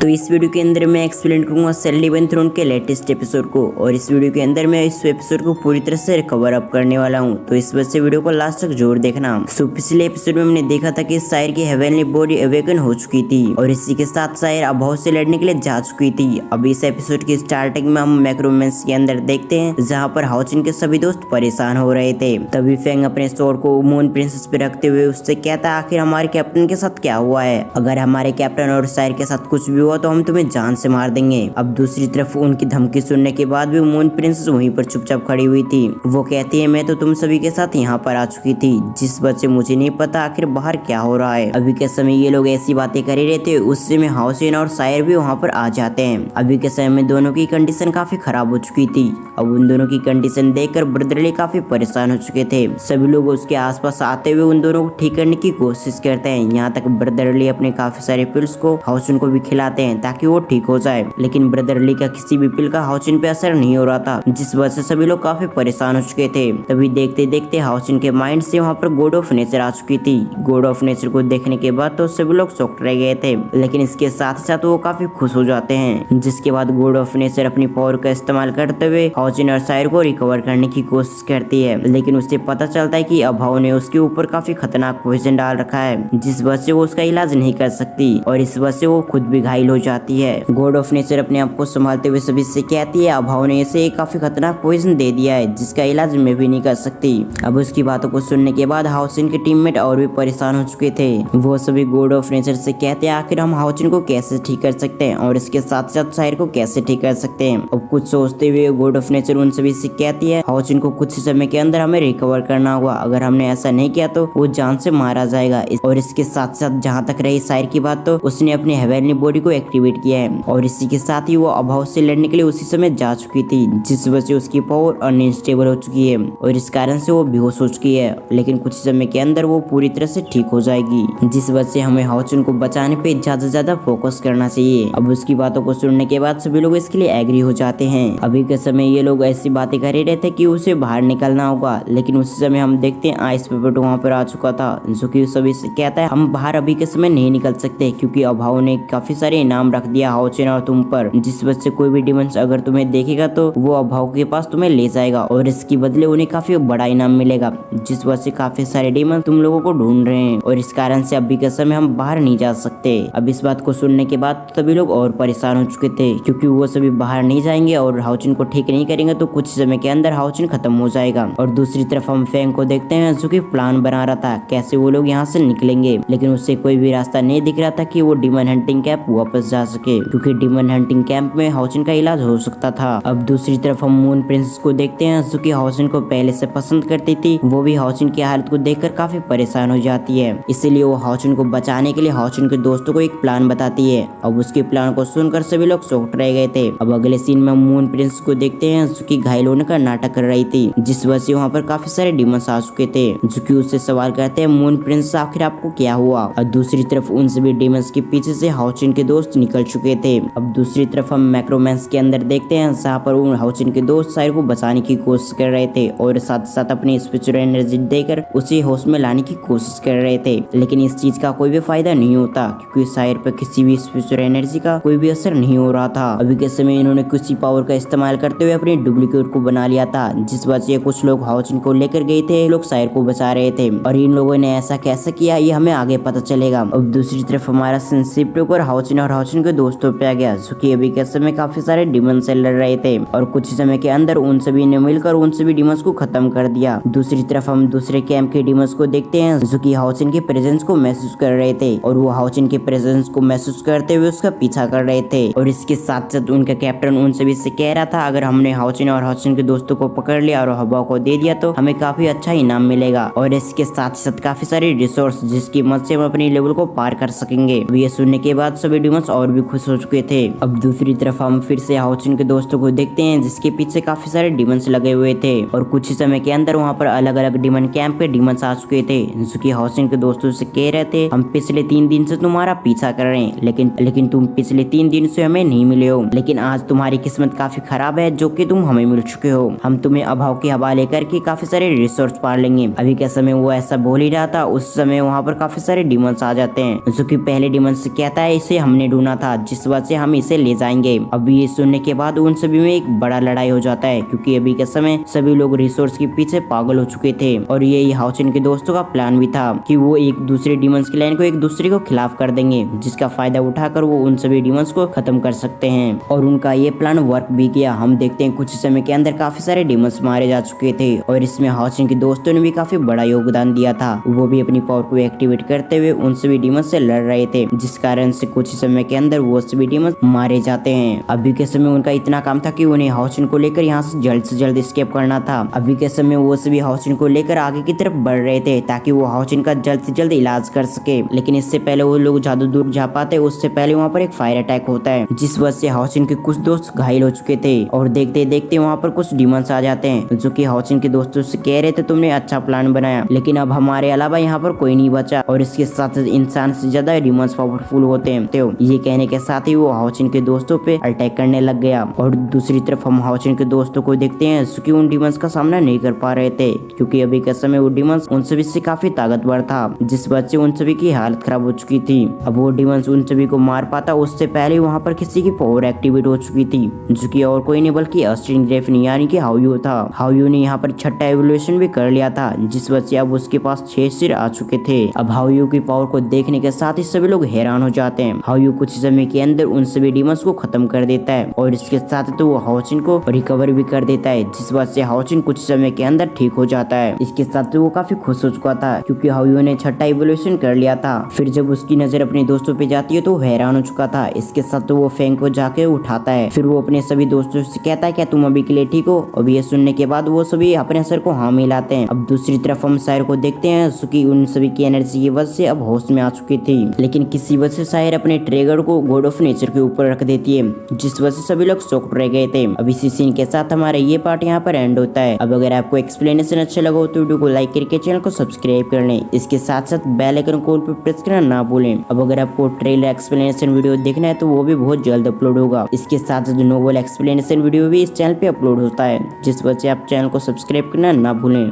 तो इस वीडियो के अंदर मैं एक्सप्लेन करूंगा सेल थ्रोन के लेटेस्ट एपिसोड को, और इस वीडियो के अंदर मैं इस एपिसोड को पूरी तरह से कवर अप करने वाला हूं, तो इस वजह से वीडियो को लास्ट तक जरूर देखना। सो पिछले एपिसोड में हमने देखा था कि सायर की हेवनली बॉडी अवेकन हो चुकी थी और इसी के साथ सायर अभाव से लड़ने के लिए जा चुकी थी। अब इस एपिसोड की स्टार्टिंग में हम मैक्रोमैंस के अंदर देखते हैं जहाँ पर हाउचिन के सभी दोस्त परेशान हो रहे थे। तभी फेंग अपने स्वॉर्ड को मून प्रिंसेस पे रखते हुए उससे कहता है आखिर हमारे कैप्टन के साथ क्या हुआ है, अगर हमारे कैप्टन और सायर के साथ कुछ भी हुआ तो हम तुम्हें जान से मार देंगे। अब दूसरी तरफ उनकी धमकी सुनने के बाद भी मून प्रिंसेस वहीं पर चुपचाप खड़ी हुई थी। वो कहती है मैं तो तुम सभी के साथ यहाँ पर आ चुकी थी, जिस वजह से मुझे नहीं पता आखिर बाहर क्या हो रहा है। अभी के समय ये लोग ऐसी बातें कर ही रहे थे, उस समय हाउसिन और सायर भी वहाँ पर आ जाते हैं। अभी के समय में दोनों की कंडीशन काफी खराब हो चुकी थी। अब उन दोनों की कंडीशन देखकर ब्रदरली काफी परेशान हो चुके थे। सभी लोग उसके आसपास आते हुए उन दोनों को ठीक करने की कोशिश करते हैं। यहाँ तक ब्रदरली अपने काफी सारे पिल्स को हाउसिन को भी खिलाते हैं ताकि वो ठीक हो जाए, लेकिन ब्रदरली का किसी भी पिल का हाउसिन पे असर नहीं हो रहा था, जिस वजह से सभी लोग काफी परेशान हो चुके थे। तभी देखते देखते हाउसिन के माइंड से वहाँ पर गॉड ऑफ नेचर आ चुकी थी। गॉड ऑफ नेचर को देखने के बाद तो सभी लोग शॉक्ड रह गए थे, लेकिन इसके साथ साथ वो काफी खुश हो जाते हैं। जिसके बाद गॉड ऑफ नेचर अपनी पावर का इस्तेमाल करते हुए हाउसिन और सायर को रिकवर करने की कोशिश करती है, लेकिन उसे पता चलता है कि अभाव ने उसके ऊपर काफी खतरनाक पॉइजन डाल रखा है, जिस वजह से वो उसका इलाज नहीं कर सकती और इस वजह से वो खुद भी घायल हो जाती है। गॉड ऑफ नेचर अपने आप को संभालते हुए सभी से कहती है अभाव ने इसे काफी खतरनाक पॉइजन दे दिया है, जिसका इलाज मैं भी नहीं कर सकती। अब उसकी बातों को सुनने के बाद हाउसिन के टीममेट और भी परेशान हो चुके थे। वो सभी गॉड ऑफ नेचर से कहते हैं आखिर हम हाउसिन को कैसे ठीक कर सकते हैं और इसके साथ साथ सायर को कैसे ठीक कर सकते हैं। अब कुछ सोचते हुए गॉड ऑफ नेचर उन सभी से कहती है हाउसिन को कुछ समय के अंदर हमें रिकवर करना होगा, अगर हमने ऐसा नहीं किया तो वो जान से मारा जाएगा। और इसके साथ साथ जहाँ तक रही सायर की बात, तो उसने अपनी हेवनली बॉडी को एक्टिवेट किया है और इसी के साथ ही वो अभाव से लड़ने के लिए उसी समय जा चुकी थी, जिस वजह से उसकी पावर अनस्टेबल हो चुकी है और इस कारण से वो बेहोश हो चुकी है, लेकिन कुछ समय के अंदर वो पूरी तरह से ठीक हो जाएगी, जिस वजह से हमें हाउचिन को बचाने पे ज्यादा फोकस करना चाहिए। अब उसकी बातों को सुनने के बाद सभी लोग इसके लिए एग्री हो जाते हैं। अभी के समय ये लोग ऐसी बातें कर ही रहे थे कि उसे बाहर निकलना होगा, लेकिन उसी समय हम देखते हैं आइस पेपर वहाँ पर आ चुका था, जो कि सभी से कहता है हम बाहर अभी के समय नहीं निकल सकते क्योंकि अभाव ने काफी सारे इनाम रख दिया हाउचिन और तुम पर, जिस वजह से कोई भी डिमंस अगर तुम्हें देखेगा तो वो अभाव के पास तुम्हें ले जाएगा और इसके बदले उन्हें काफी बड़ा इनाम मिलेगा, जिस वजह से काफी सारे डिमंस तुम लोगों को ढूंढ रहे हैं और इस कारण से अभी के समय हम बाहर नहीं जा सकते। अब इस बात को सुनने के बाद सभी लोग और परेशान हो चुके थे क्योंकि वो सभी बाहर नहीं जाएंगे और हाउचिन को ठीक नहीं करेंगे तो कुछ समय के अंदर हाउचिन खत्म हो जाएगा। और दूसरी तरफ हम फेंग को देखते हैं जो कि प्लान बना रहा था कैसे वो लोग यहाँ से निकलेंगे, लेकिन उससे कोई भी रास्ता नहीं दिख रहा था कि वो डिमन हंटिंग कैंप वापस जा सके, क्योंकि डिमन हंटिंग कैंप में हाउचिन का इलाज हो सकता था। अब दूसरी तरफ हम मून प्रिंसेस को देखते हैं जो कि हाउचिन को पहले से पसंद करती थी। वो भी हाउचिन की हालत को देखकर काफी परेशान हो जाती है, इसीलिए वो हाउचिन को बचाने के लिए हाउचिन के दोस्तों को एक प्लान बताती है। अब उसके प्लान को सुनकर सभी लोग शॉक्ड रह गए थे। अब अगले सीन में मून प्रिंसेस को देखते हैं जो कि घायल होने का नाटक कर रही थी, जिस वजह से वहाँ पर काफी सारे डिमंस आ चुके थे, जो कि उससे सवाल करते हैं मून प्रिंसेस आखिर आपको क्या हुआ। और दूसरी तरफ उन सभी डिमंस के पीछे से हाउचिन के दोस्त निकल चुके थे। अब दूसरी तरफ हम मैक्रोमैंस के अंदर देखते हैं जहाँ पर उन हाउचिन के दोस्त सायर को बचाने की कोशिश कर रहे थे और साथ साथ अपनी स्पिरिचुअल एनर्जी देकर उसे होश में लाने की कोशिश कर रहे थे, लेकिन इस चीज का कोई भी फायदा नहीं होता क्योंकि सायर पर किसी भी स्पिरिचुअल एनर्जी का कोई भी असर नहीं हो रहा था। अभी के समय इन्होंने किसी पावर का इस्तेमाल करते हुए अपनी डुप्लीकेट को बना लिया था, जिस वजह से कुछ लोग हाउचिन को लेकर गए थे, लोग सायर को बचा रहे थे और इन लोगों ने ऐसा कैसे किया ये हमें आगे पता चलेगा। अब दूसरी तरफ हमारा सनशिप होकर हाउचिन और हाउचिन के दोस्तों पे आ गया, जो कि अभी के समय काफी सारे डिमन से लड़ रहे थे और कुछ समय के अंदर उन सभी ने मिलकर उन सभी डिमंस को खत्म कर दिया। दूसरी तरफ हम दूसरे कैंप के डिमंस को देखते हैं जो कि हाउचिन के प्रेजेंस को महसूस कर रहे थे और वो हाउचिन के प्रेजेंस को महसूस करते हुए उसका पीछा कर रहे थे और इसके साथ साथ उनका कैप्टन उन सभी से कह रहा था अगर हमने हाउचिन और हाउचिन के दोस्तों को पकड़ लिया और हवा को दे दिया तो हमें काफी अच्छा इनाम मिलेगा और इसके साथ साथ काफी सारे रिसोर्स जिसकी मदद से हम अपने लेवल को पार कर सकेंगे। ये सुनने के बाद सभी डिमंस और भी खुश हो चुके थे। अब दूसरी तरफ हम फिर से हाउचिन के दोस्तों को देखते हैं जिसके पीछे काफी सारे डिमंस लगे हुए थे और कुछ ही समय के अंदर वहाँ पर अलग अलग डिमन कैंप पे डिमंस आ चुके थे, जो कि हाउचिन के दोस्तों से कह रहे थे हम पिछले 3 दिन से तुम्हारा पीछा कर रहे हैं, लेकिन तुम पिछले 3 दिन से हमें नहीं मिले हो, लेकिन आज तुम्हारी किस्मत काफी खराब है जो कि तुम हमें मिल चुके हो। हम तुम्हें अभाव के हवाले करके काफी सारे रिसोर्स पार लेंगे। अभी के समय वो ऐसा बोल ही रहा था, उस समय वहाँ पर काफी सारे डिमंस आ जाते हैं, जो कि पहले डिमंस से कहता है इसे हमने ढूंढना था, जिस वजह से हम इसे ले जाएंगे। अभी ये सुनने के बाद उन सभी में एक बड़ा लड़ाई हो जाता है, क्योंकि अभी के समय सभी लोग रिसोर्स के पीछे पागल हो चुके थे और यही हाओचिन के दोस्तों का प्लान भी था कि वो एक दूसरे डीमंस की लाइन को एक दूसरे को खिलाफ कर देंगे, जिसका फायदा उठाकर वो उन सभी डीमंस को खत्म कर सकते हैं। और उनका ये प्लान वर्क भी किया। हम देखते हैं कुछ समय के अंदर काफी सारे डीमंस मारे जा चुके थे और इसमें हाओचिन के दोस्तों ने भी काफी बड़ा योगदान दिया था। वो भी अपनी पावर को एक्टिवेट करते हुए उन सभी डीमंस से लड़ रहे थे, जिस कारण से कुछ समय के अंदर वो सभी डीमंस मारे जाते हैं। अभी के समय उनका इतना काम था कि उन्हें हाओचिन को लेकर यहाँ से जल्द एस्केप करना था। अभी के समय वो सभी हाओचिन को लेकर आगे की तरफ बढ़ रहे थे ताकि वो हाओचिन का जल्द से जल्द इलाज कर सके। लेकिन इससे पहले वो लोग ज्यादा दूर जा पाते उससे पहले वहाँ पर एक फायर अटैक होता है, जिस वजह से हाओचिन के कुछ दोस्त घायल हो चुके थे और देखते देखते वहाँ पर कुछ डीमंस आ जाते हैं, जो कि हाओचिन के दोस्तों से कह रहे थे तुमने अच्छा प्लान बनाया, लेकिन अब हमारे अलावा यहाँ पर कोई नहीं बचा और इसके साथ इंसान से ज्यादा डीमंस पावरफुल होते हैं। तो ये कहने के साथ ही वो हाओचिन के दोस्तों पे अटैक करने लग गया। और दूसरी तरफ हम हाओचिन के दोस्तों को देखते हैं जो कि उन डीमंस का सामना नहीं कर पा रहे थे, क्योंकि अभी के समय वो डीमंस उन सभी से काफी ताकतवर था, जिस वजह से उन सभी की हालत खराब हो चुकी थी। अब वो डीमंस उन सभी को मार पाता उससे पहले वहाँ पर किसी की पावर एक्टिवेट हो चुकी थी, जो कि और कोई नहीं बल्कि अस्ट्रिंग ग्रेफिन यानी कि हाओयू था। हाओयू ने यहाँ पर छठा एवोल्यूशन भी कर लिया था, जिस वजह से अब उसके पास 6 सिर आ चुके थे। अब हाओयू की पावर को देखने के साथ ही सभी लोग हैरान हो जाते हैं। हाओयू कुछ समय के अंदर उन सभी डीमंस को खत्म कर देता है और इसके साथ तो वो हाओचिन को रिकवर भी कर देता है, जिस वजह से हाओचिन कुछ समय के अंदर ठीक हो जाता है। इसके साथ तो वो काफी खुश हो चुका था, क्योंकि हाओयू ने छठा इवोल्यूशन कर लिया था। फिर जब उसकी नजर अपने दोस्तों पे जाती है तो वो हैरान हो चुका था। इसके साथ तो वो फेंग को जाके उठाता है। फिर वो अपने सभी दोस्तों से कहता है क्या तुम अभी के लिए ठीक हो। अब ये सुनने के बाद वो सभी अपने सर को हाँ मिलाते हैं। अब दूसरी तरफ हम सायर को देखते हैं, उसकी उन सभी की एनर्जी की वजह से अब होश में आ चुकी थी, लेकिन किसी वजह से सायर अपने ट्रिगर को गॉड ऑफ नेचर के ऊपर रख देती है, जिस वजह से सभी लोग शॉक रह गए थे। अब इसी सीन के साथ हमारा ये पार्ट यहाँ पर एंड होता है। अब अगर आपको एक्सप्लेनेशन अच्छा लगा हो तो वीडियो को लाइक करके चैनल को सब्सक्राइब कर लें। इसके साथ साथ बेल आइकन को ऑल पे प्रेस करना ना भूलें। अब अगर आपको ट्रेलर एक्सप्लेनेशन वीडियो देखना है तो वो भी बहुत जल्द अपलोड होगा। इसके साथ साथ नोवेल एक्सप्लेनेशन वीडियो भी इस चैनल पे अपलोड होता है, जिस वजह से आप चैनल को सब्सक्राइब करना ना भूलें।